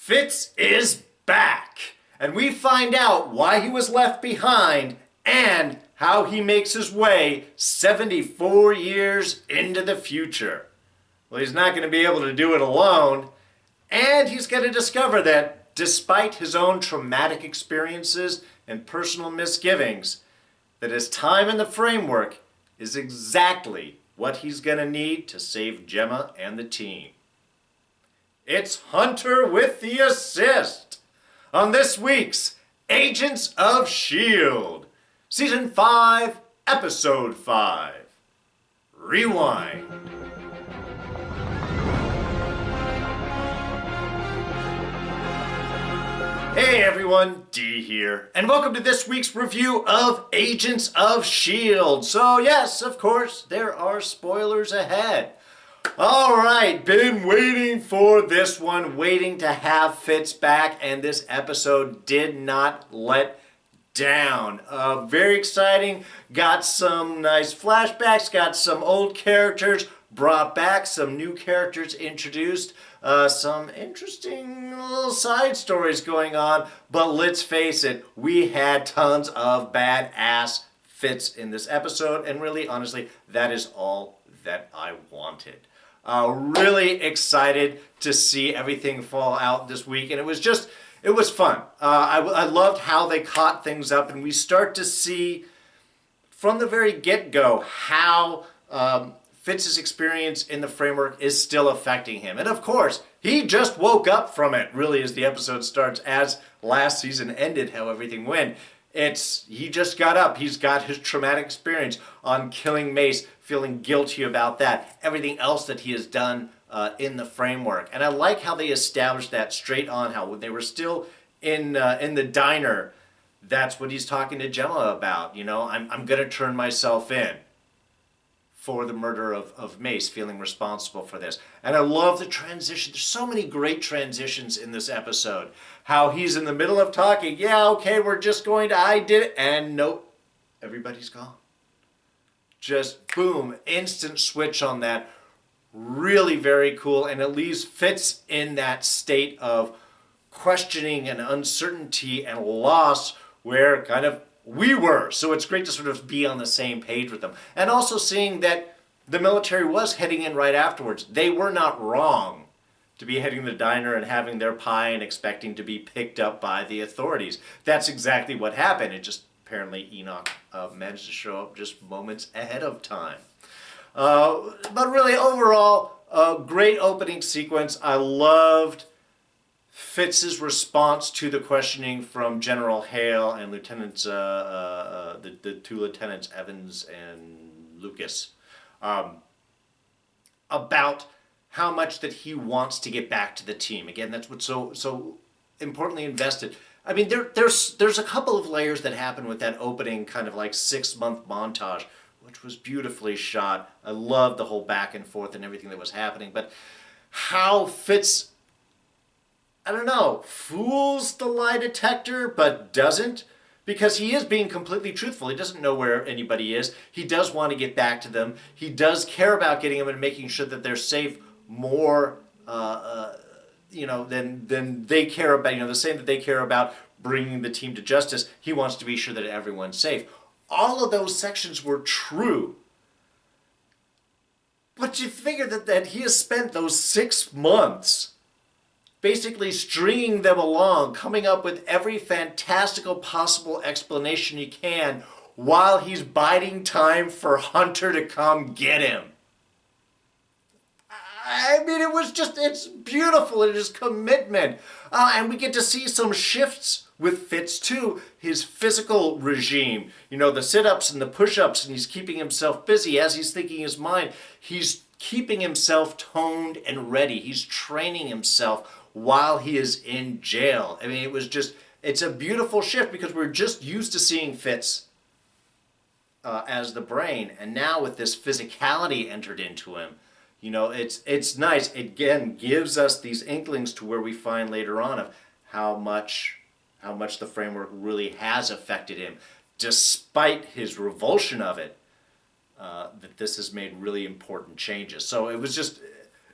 Fitz is back, and we find out why he was left behind and how he makes his way 74 years into the future. Well, he's not going to be able to do it alone, and he's going to discover that despite his own traumatic experiences and personal misgivings, that his time in the framework is exactly what he's going to need to save Jemma and the team. It's Hunter with the assist on this week's Agents of S.H.I.E.L.D. Season 5, Episode 5. Rewind. Hey everyone, D here, and welcome to this week's review of Agents of S.H.I.E.L.D. So yes, of course, there are spoilers ahead. Alright, been waiting for this one, waiting to have Fitz back, and this episode did not let down. Very exciting, got some nice flashbacks, got some old characters brought back, some new characters introduced, some interesting little side stories going on, but let's face it, we had tons of badass Fitz in this episode, and really, honestly, that is all that I wanted. Really excited to see everything fall out this week, and it was fun. I loved how they caught things up, and we start to see from the very get-go how Fitz's experience in the framework is still affecting him. And of course, he just woke up from it, really, as the episode starts, as last season ended, how everything went. He just got up. He's got his traumatic experience on killing Mace, feeling guilty about that, everything else that he has done in the framework. And I like how they established that straight on, how when they were still in the diner, that's what he's talking to Jemma about. You know, I'm going to turn myself in for the murder of Mace, feeling responsible for this. And I love the transition. There's so many great transitions in this episode. How he's in the middle of talking, yeah, okay, we're just going to, I did it, and nope, everybody's gone. Just boom, instant switch on that. Really very cool, and it leaves Fitz in that state of questioning and uncertainty and loss where kind of we were. So it's great to sort of be on the same page with them. And also seeing that the military was heading in right afterwards. They were not wrong to be heading to the diner and having their pie and expecting to be picked up by the authorities. That's exactly what happened. It just apparently Enoch managed to show up just moments ahead of time. But really overall, a great opening sequence. I loved Fitz's response to the questioning from General Hale and Lieutenants, the two lieutenants, Evans and Lucas, about how much that he wants to get back to the team. Again, that's what's so importantly invested. I mean, there's a couple of layers that happen with that opening kind of like 6-month montage, which was beautifully shot. I loved the whole back and forth and everything that was happening. But how Fitz, I don't know, fools the lie detector but doesn't, because he is being completely truthful. He doesn't know where anybody is. He does want to get back to them. He does care about getting them and making sure that they're safe more, than they care about, the same that they care about bringing the team to justice. He wants to be sure that everyone's safe. All of those sections were true. But you figure that he has spent those 6 months basically stringing them along, coming up with every fantastical possible explanation he can while he's biding time for Hunter to come get him. I mean, it's beautiful. It is commitment. And we get to see some shifts with Fitz too. His physical regime, the sit-ups and the push-ups, and he's keeping himself busy as he's thinking his mind. He's keeping himself toned and ready. He's training himself while he is in jail. I mean, it's a beautiful shift because we're just used to seeing Fitz as the brain. And now with this physicality entered into him, it's nice. It again gives us these inklings to where we find later on of how much the framework really has affected him, despite his revulsion of it, that this has made really important changes. So it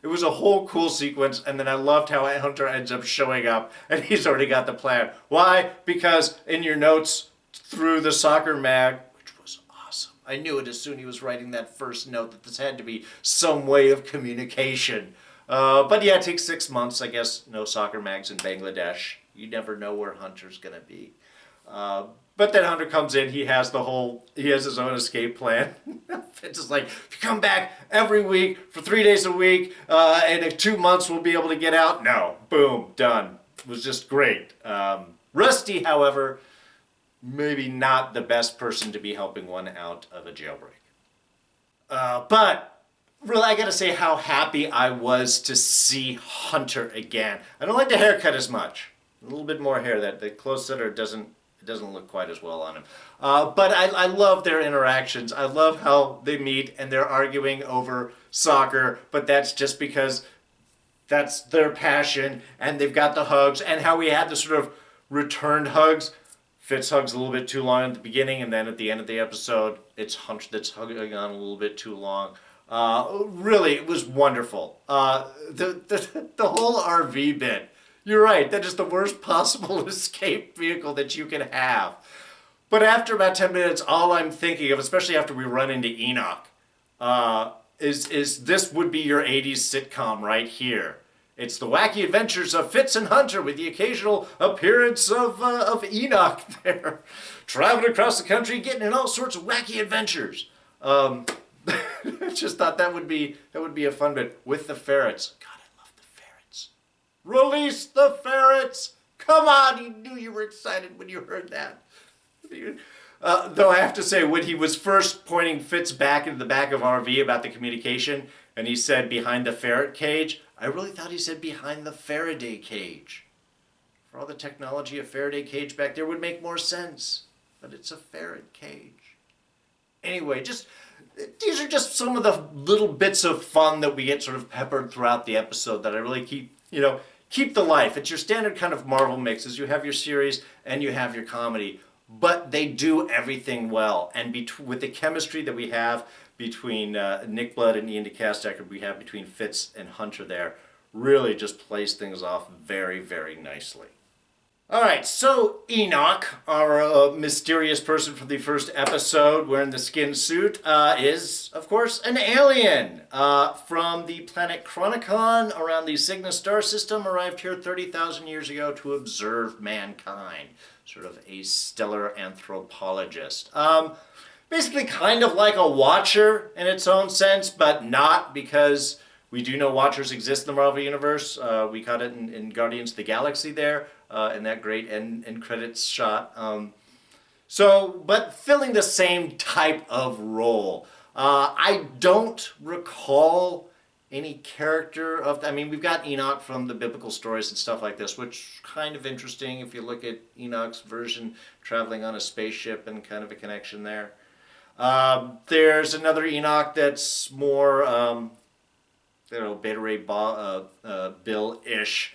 It was a whole cool sequence, and then I loved how Hunter ends up showing up, and he's already got the plan. Why? Because in your notes through the soccer mag, which was awesome. I knew it as soon as he was writing that first note that this had to be some way of communication. But yeah, it takes 6 months. I guess no soccer mags in Bangladesh. You never know where Hunter's gonna be. But then Hunter comes in, he has his own escape plan. It's just like, if you come back every week for 3 days a week, and in 2 months we'll be able to get out. No, boom, done. It was just great. Rusty, however, maybe not the best person to be helping one out of a jailbreak. But really, I gotta say how happy I was to see Hunter again. I don't like the haircut as much. A little bit more hair. That the close setter doesn't look quite as well on him. But I love their interactions. I love how they meet and they're arguing over soccer, but that's just because that's their passion, and they've got the hugs, and how we had the sort of returned hugs. Fitz hugs a little bit too long at the beginning, and then at the end of the episode, it's Hunter that's hugging on a little bit too long. Really, it was wonderful. The whole RV bit. You're right, that is the worst possible escape vehicle that you can have. But after about 10 minutes, all I'm thinking of, especially after we run into Enoch, is this would be your 80s sitcom right here. It's the wacky adventures of Fitz and Hunter with the occasional appearance of Enoch there. Traveling across the country, getting in all sorts of wacky adventures. I just thought that would be a fun bit with the ferrets. God, I love the ferrets. Release the ferrets! Come on, you knew you were excited when you heard that. Though I have to say, when he was first pointing Fitz back into the back of RV about the communication, and he said behind the ferret cage, I really thought he said behind the Faraday cage. For all the technology, a Faraday cage back there would make more sense. But it's a ferret cage. Anyway, these are just some of the little bits of fun that we get sort of peppered throughout the episode that I really keep the life. It's your standard kind of Marvel mixes. You have your series and you have your comedy. But they do everything well. And with the chemistry that we have between Nick Blood and Ian DeCastacker, we have between Fitz and Hunter there, really just plays things off very, very nicely. All right, so Enoch, our mysterious person from the first episode wearing the skin suit, is, of course, an alien from the planet Chronicon around the Cygnus star system, arrived here 30,000 years ago to observe mankind, sort of a stellar anthropologist. Basically kind of like a watcher in its own sense, but not, because we do know watchers exist in the Marvel Universe. We caught it in Guardians of the Galaxy there. In that great end credits shot. But filling the same type of role. I don't recall any character of, we've got Enoch from the biblical stories and stuff like this, which kind of interesting if you look at Enoch's version traveling on a spaceship and kind of a connection there. There's another Enoch that's more, Beta Ray Bill-ish.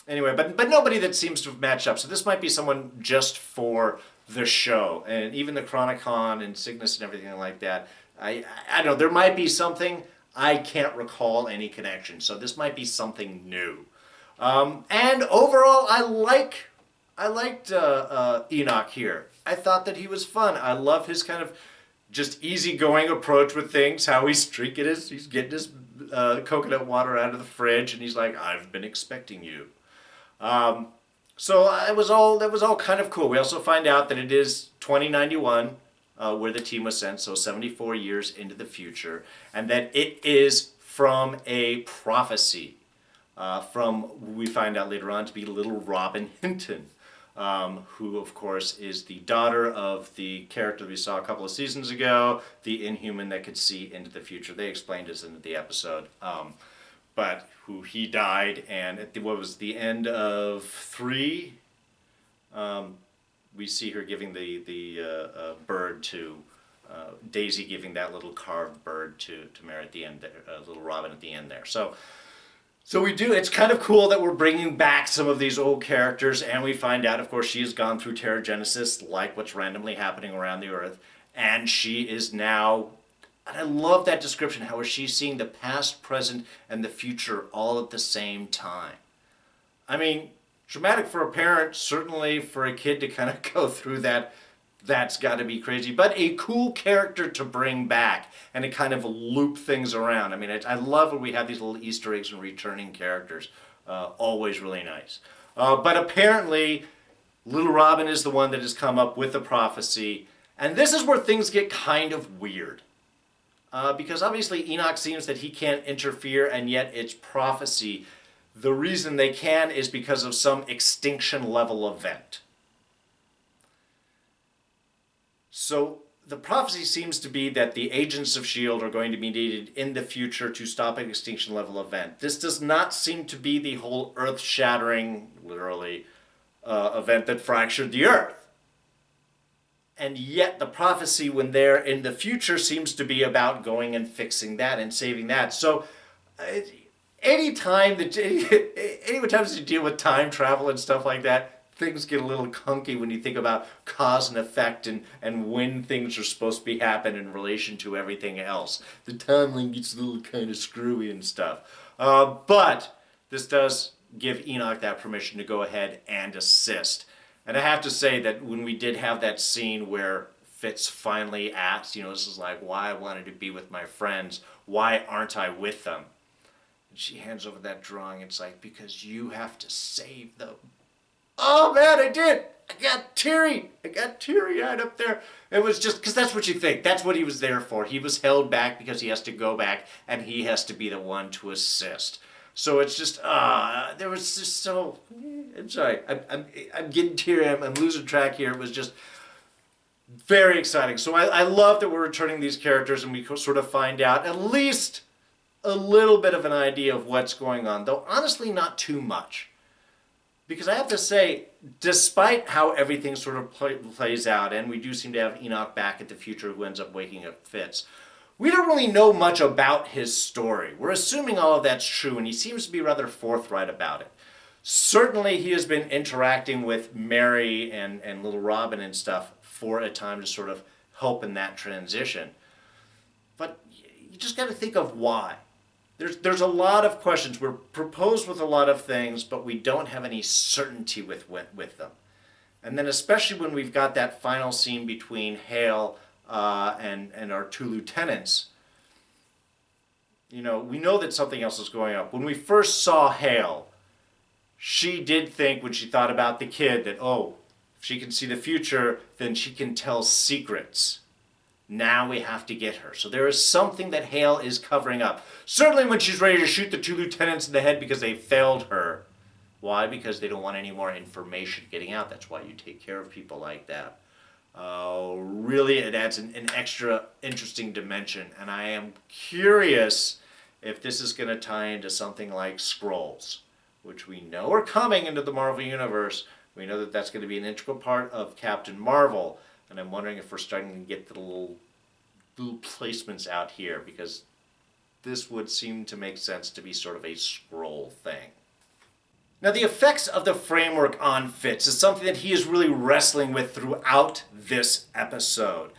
Anyway, but nobody that seems to have matched up. So this might be someone just for the show. And even the Chronicon and Cygnus and everything like that. I don't know, there might be something. I can't recall any connection. So this might be something new. And overall, I liked Enoch here. I thought that he was fun. I love his kind of just easygoing approach with things, how he's getting his coconut water out of the fridge, and he's like, I've been expecting you. So that was all kind of cool. We also find out that it is 2091 where the team was sent, so 74 years into the future, and that it is from a prophecy we find out later on to be little Robin Hinton, who of course is the daughter of the character we saw a couple of seasons ago, the Inhuman that could see into the future. They explained this in the episode. But who he died, and at the end of 3, we see her giving the bird to Daisy, giving that little carved bird to Mary at the end, little Robin at the end there. So we do. It's kind of cool that we're bringing back some of these old characters, and we find out, of course, she has gone through Terragenesis, like what's randomly happening around the Earth, and she is now And I love that description, how she's seeing the past, present, and the future all at the same time. I mean, traumatic for a parent, certainly for a kid to kind of go through that, that's got to be crazy. But a cool character to bring back and to kind of loop things around. I mean, I love when we have these little Easter eggs and returning characters. Always really nice. But apparently, little Robin is the one that has come up with the prophecy. And this is where things get kind of weird. Because obviously Enoch seems that he can't interfere, and yet it's prophecy. The reason they can is because of some extinction level event. So the prophecy seems to be that the agents of S.H.I.E.L.D. are going to be needed in the future to stop an extinction level event. This does not seem to be the whole earth-shattering, literally, event that fractured the earth. And yet the prophecy, when they're in the future, seems to be about going and fixing that and saving that. So anytime you deal with time travel and stuff like that, things get a little clunky when you think about cause and effect and when things are supposed to be happening in relation to everything else. The timeline gets a little kind of screwy and stuff. But this does give Enoch that permission to go ahead and assist. And I have to say that when we did have that scene where Fitz finally asks, this is like why I wanted to be with my friends, why aren't I with them? And she hands over that drawing. It's like, because you have to save them. Oh man, I did. I got teary-eyed up there. It was just, because that's what you think. That's what he was there for. He was held back because he has to go back and he has to be the one to assist. So it's just, there was just so, I'm sorry, I'm getting teary, I'm losing track here. It was just very exciting. So I love that we're returning these characters and we sort of find out at least a little bit of an idea of what's going on, though honestly not too much. Because I have to say, despite how everything sort of plays out, and we do seem to have Enoch back at the future who ends up waking up Fitz, we don't really know much about his story. We're assuming all of that's true, and he seems to be rather forthright about it. Certainly, he has been interacting with Mary and little Robin and stuff for a time to sort of help in that transition. But you just got to think of why. There's a lot of questions. We're proposed with a lot of things, but we don't have any certainty with them. And then especially when we've got that final scene between Hale and our two lieutenants, we know that something else is going up. When we first saw Hale, she did think, when she thought about the kid, that, if she can see the future, then she can tell secrets. Now we have to get her. So there is something that Hale is covering up. Certainly when she's ready to shoot the two lieutenants in the head because they failed her. Why? Because they don't want any more information getting out. That's why you take care of people like that. Really, it adds an extra interesting dimension. And I am curious if this is going to tie into something like Skrulls, which we know are coming into the Marvel Universe. We know that that's going to be an integral part of Captain Marvel. And I'm wondering if we're starting to get the little placements out here, because this would seem to make sense to be sort of a Skrull thing. Now, the effects of the framework on Fitz is something that he is really wrestling with throughout this episode.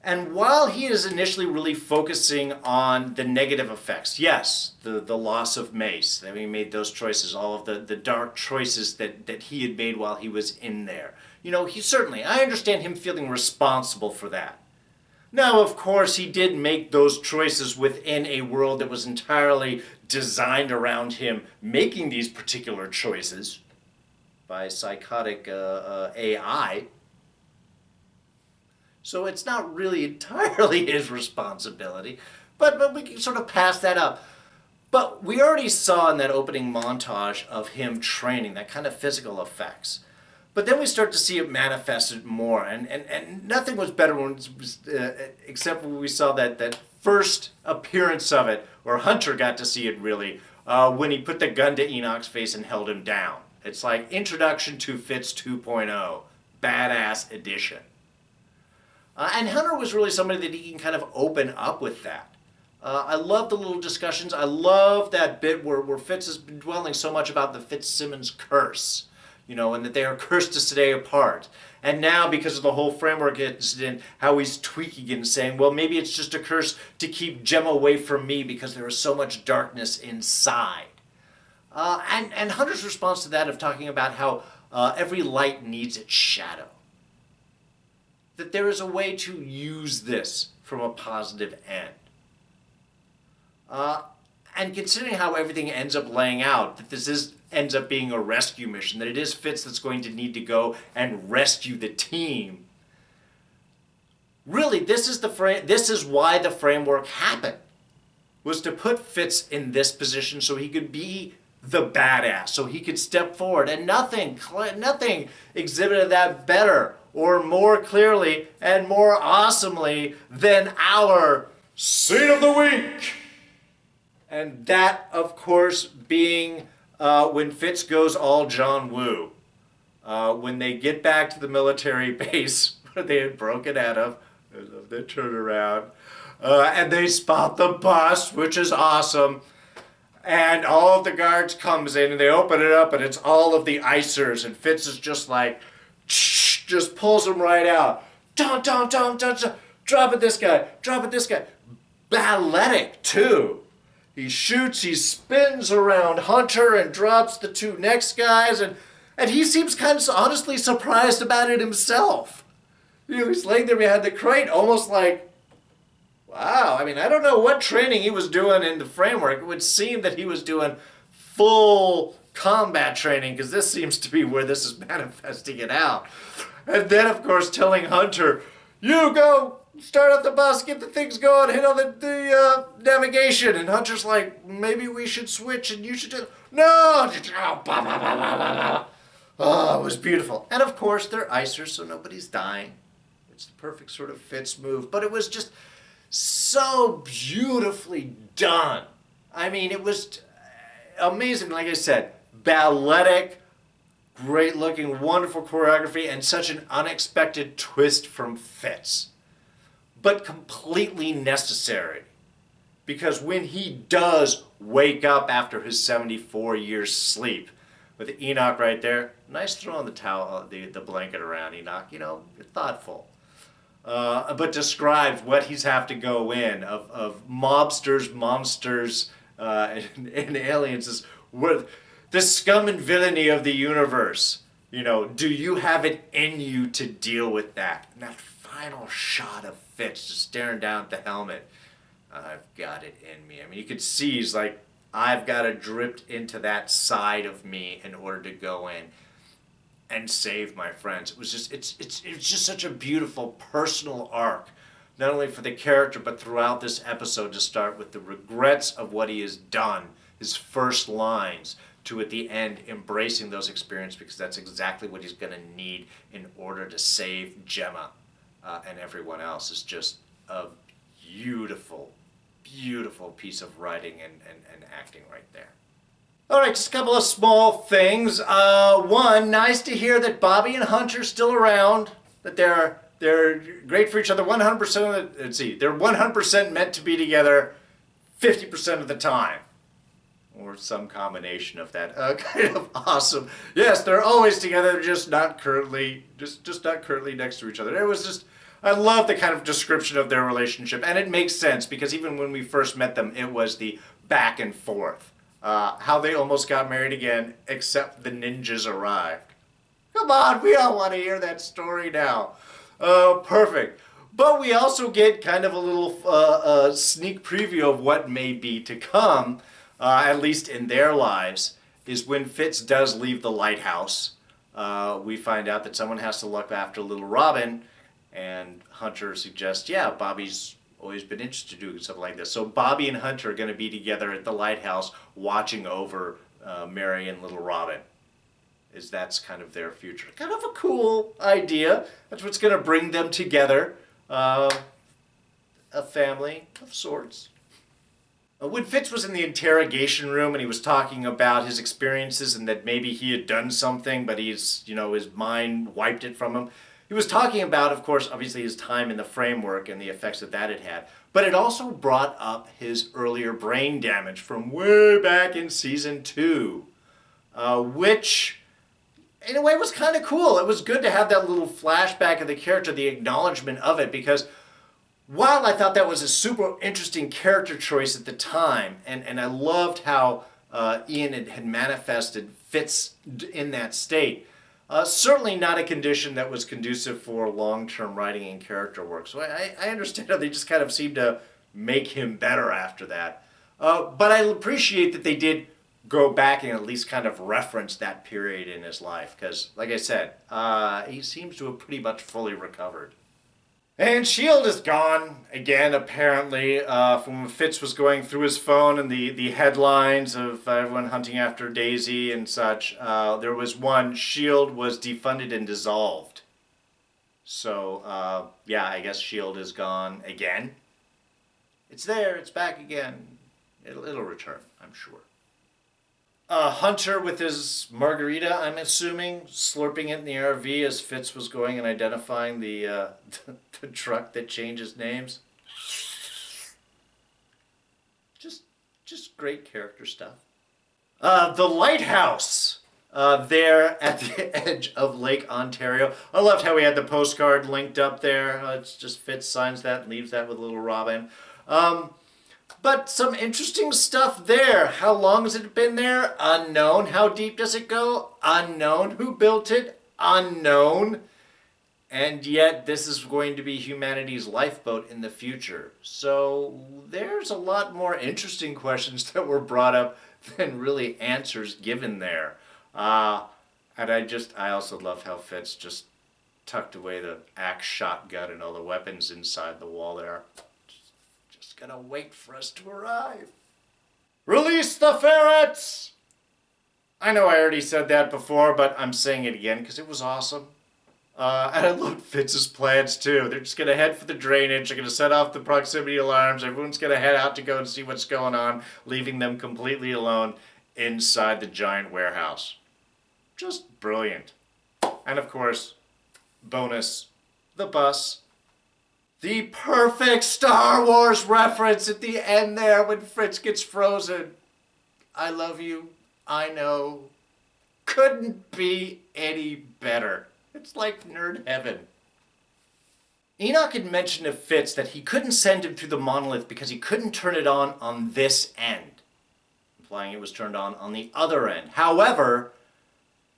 And while he is initially really focusing on the negative effects, yes, the loss of Mace, that he made those choices, all of the dark choices that he had made while he was in there. I understand him feeling responsible for that. Now, of course, he did make those choices within a world that was entirely designed around him making these particular choices by psychotic AI. So it's not really entirely his responsibility, but we can sort of pass that up. But we already saw in that opening montage of him training, that kind of physical effects. But then we start to see it manifested more, and nothing was better except when we saw that first appearance of it, where Hunter got to see it really, when he put the gun to Enoch's face and held him down. It's like introduction to Fitz 2.0, badass edition. And Hunter was really somebody that he can kind of open up with that. I love the little discussions. I love that bit where Fitz has been dwelling so much about the Fitzsimmons curse. And that they are cursed to stay apart. And now, because of the whole framework incident, how he's tweaking it and saying, well, maybe it's just a curse to keep Jemma away from me because there is so much darkness inside. And Hunter's response to that of talking about how every light needs its shadow. That there is a way to use this from a positive end. And considering how everything ends up laying out, that ends up being a rescue mission, that it is Fitz that's going to need to go and rescue the team. Really, this is why the framework happened, was to put Fitz in this position so he could be the badass, so he could step forward, and nothing exhibited that better or more clearly and more awesomely than our Scene of the Week. And that, of course, being when Fitz goes all John Woo. When they get back to the military base where they had broken out of, they turn around, and they spot the bus, which is awesome. And all of the guards comes in and they open it up and it's all of the icers, and Fitz is just like, just pulls them right out. Dun, dun, dun, dun, dun. Drop it this guy, drop it this guy. Balletic too. He shoots, he spins around Hunter and drops the two next guys, and he seems kind of honestly surprised about it himself. You know, he's laying there behind the crate almost like, wow, I mean, I don't know what training he was doing in the framework. It would seem that he was doing full combat training, because this seems to be where this is manifesting it out. And then, of course, telling Hunter, you go start up the bus, get the things going, hit on the navigation. And Hunter's like, maybe we should switch and you should do... No! Oh, it was beautiful. And, of course, they're icers, so nobody's dying. It's the perfect sort of Fitz move. But it was just so beautifully done. I mean, it was amazing. Like I said, balletic, great looking, wonderful choreography, and such an unexpected twist from Fitz. But completely necessary. Because when he does wake up after his 74 years sleep, with Enoch right there, nice throwing the towel, the blanket around, Enoch, you know, you're thoughtful. But describes what he's have to go in of mobsters, monsters, and aliens. The scum and villainy of the universe. You know, do you have it in you to deal with that? And that final shot of Fitz just staring down at the helmet. I've got it in me. I mean, you could see he's like, I've got to drip into that side of me in order to go in and save my friends. It was just, it's just such a beautiful personal arc, not only for the character, but throughout this episode, to start with the regrets of what he has done, his first lines, to at the end embracing those experiences, because that's exactly what he's going to need in order to save Jemma and everyone else. Is just a beautiful, beautiful piece of writing and acting right there. All right, just a couple of small things. One, nice to hear that Bobby and Hunter are still around, that they're great for each other 100% of the, let's see, they're 100% meant to be together 50% of the time. Or some combination of that. Kind of awesome. Yes, they're always together, they're just not currently, just not currently next to each other. It was just, I love the kind of description of their relationship, and it makes sense, because even when we first met them, it was the back and forth. How they almost got married again, except the ninjas arrived. Come on, we all want to hear that story now. Perfect. But we also get kind of a little sneak preview of what may be to come, at least in their lives, is when Fitz does leave the lighthouse. We find out that someone has to look after little Robin, and Hunter suggests, yeah, Bobby's always been interested in doing something like this. So Bobby and Hunter are going to be together at the lighthouse watching over Mary and little Robin. That's kind of their future. Kind of a cool idea. That's what's going to bring them together. A family of sorts. When Fitz was in the interrogation room and he was talking about his experiences and that maybe he had done something, but his mind wiped it from him. He was talking about, of course, obviously his time in the framework and the effects that had had. But it also brought up his earlier brain damage from way back in season 2, which in a way, was kind of cool. It was good to have that little flashback of the character, the acknowledgement of it, because while I thought that was a super interesting character choice at the time, and I loved how Ian had manifested Fitz in that state, certainly not a condition that was conducive for long-term writing and character work. So I understand how they just kind of seemed to make him better after that. But I appreciate that they did go back and at least kind of reference that period in his life, because, like I said, he seems to have pretty much fully recovered. And S.H.I.E.L.D. is gone again, apparently, from when Fitz was going through his phone and the headlines of everyone hunting after Daisy and such. There was one, S.H.I.E.L.D. was defunded and dissolved. So, yeah, I guess S.H.I.E.L.D. is gone again. It's there, it's back again. It'll return, I'm sure. Hunter with his margarita, I'm assuming, slurping it in the RV as Fitz was going and identifying the truck that changes names. Just great character stuff. The lighthouse there at the edge of Lake Ontario. I loved how we had the postcard linked up there. It's just Fitz signs that and leaves that with little Robin. But some interesting stuff there. How long has it been there? Unknown. How deep does it go? Unknown. Who built it? Unknown. And yet this is going to be humanity's lifeboat in the future. So there's a lot more interesting questions that were brought up than really answers given there. And I also love how Fitz just tucked away the axe shotgun and all the weapons inside the wall there. Gonna wait for us to arrive. Release the ferrets! I know I already said that before, but I'm saying it again because it was awesome. And I loved Fitz's plans too. They're just gonna head for the drainage. They're gonna set off the proximity alarms. Everyone's gonna head out to go and see what's going on, leaving them completely alone inside the giant warehouse. Just brilliant. And of course, bonus, the bus. The perfect Star Wars reference at the end there when Fritz gets frozen. I love you. I know. Couldn't be any better. It's like nerd heaven. Enoch had mentioned to Fitz that he couldn't send him through the monolith because he couldn't turn it on this end, implying it was turned on the other end. However,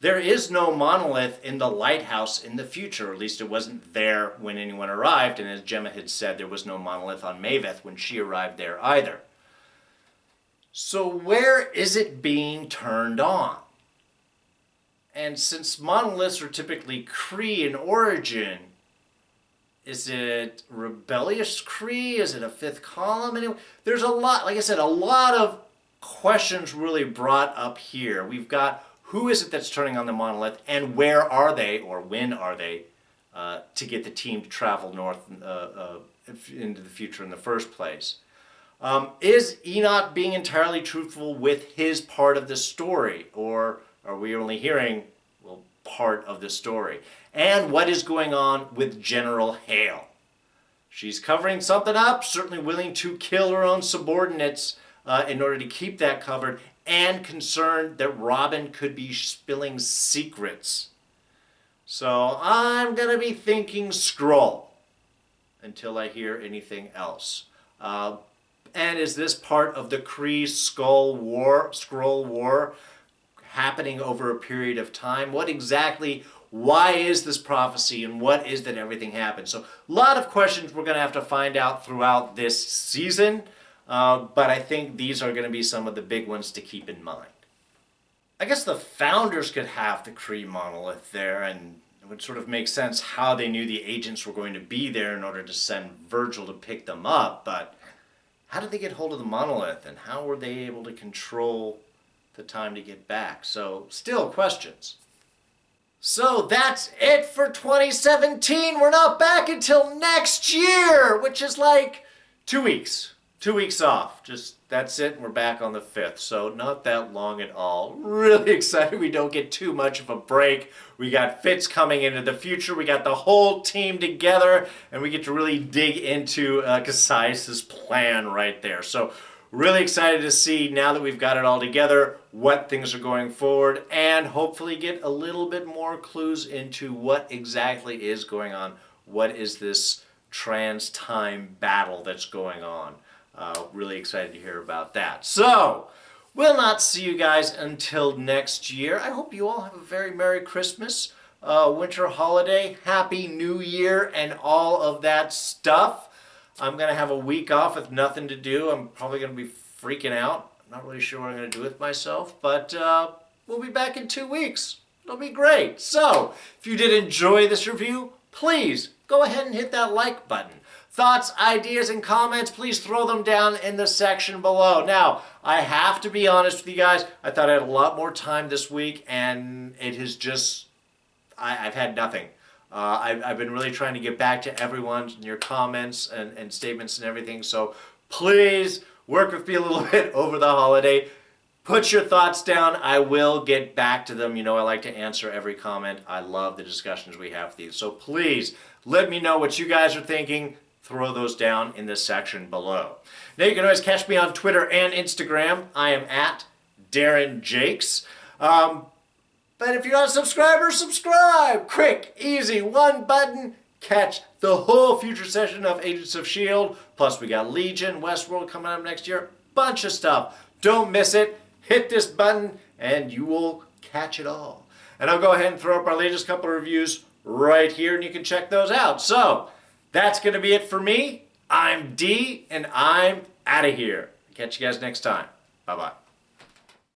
there is no monolith in the lighthouse in the future. At least it wasn't there when anyone arrived. And as Jemma had said, there was no monolith on Maveth when she arrived there either. So where is it being turned on? And since monoliths are typically Kree in origin, is it rebellious Kree? Is it a fifth column? Anyway, there's a lot, like I said, a lot of questions really brought up here. We've got who is it that's turning on the monolith, and where are they, or when are they, to get the team to travel north into the future in the first place? Is Enoch being entirely truthful with his part of the story, or are we only hearing, well, part of the story? And what is going on with General Hale? She's covering something up, certainly willing to kill her own subordinates in order to keep that covered, and concerned that Robin could be spilling secrets. So I'm going to be thinking Skrull until I hear anything else. And is this part of the Kree Skrull War happening over a period of time? What exactly, why is this prophecy, and what is that everything happened? So a lot of questions we're going to have to find out throughout this season. But I think these are going to be some of the big ones to keep in mind. I guess the founders could have the Kree monolith there, and it would sort of make sense how they knew the agents were going to be there in order to send Virgil to pick them up. But how did they get hold of the monolith, and how were they able to control the time to get back? So still questions. So that's it for 2017. We're not back until next year, which is like 2 weeks. 2 weeks off. Just, that's it, and we're back on the 5th. So not that long at all. Really excited we don't get too much of a break. We got Fitz coming into the future. We got the whole team together, and we get to really dig into Cassius' plan right there. So really excited to see, now that we've got it all together, what things are going forward, and hopefully get a little bit more clues into what exactly is going on. What is this trans-time battle that's going on? Really excited to hear about that. So, we'll not see you guys until next year. I hope you all have a very Merry Christmas, winter holiday, Happy New Year, and all of that stuff. I'm going to have a week off with nothing to do. I'm probably going to be freaking out. I'm not really sure what I'm going to do with myself, but we'll be back in 2 weeks. It'll be great. So, if you did enjoy this review, please go ahead and hit that like button. Thoughts, ideas, and comments, please throw them down in the section below. Now, I have to be honest with you guys. I thought I had a lot more time this week, and it has just, I've had nothing. I've been really trying to get back to everyone, your comments and statements and everything. So please work with me a little bit over the holiday. Put your thoughts down. I will get back to them. You know, I like to answer every comment. I love the discussions we have with these. So please let me know what you guys are thinking. Throw those down in the section below. Now you can always catch me on Twitter and Instagram. I am at Darren Jakes. But if you're not a subscriber, subscribe! Quick, easy, one button. Catch the whole future session of Agents of S.H.I.E.L.D. Plus we got Legion, Westworld coming up next year. Bunch of stuff. Don't miss it. Hit this button and you will catch it all. And I'll go ahead and throw up our latest couple of reviews right here and you can check those out. So, that's going to be it for me. I'm D and I'm out of here. Catch you guys next time. Bye-bye.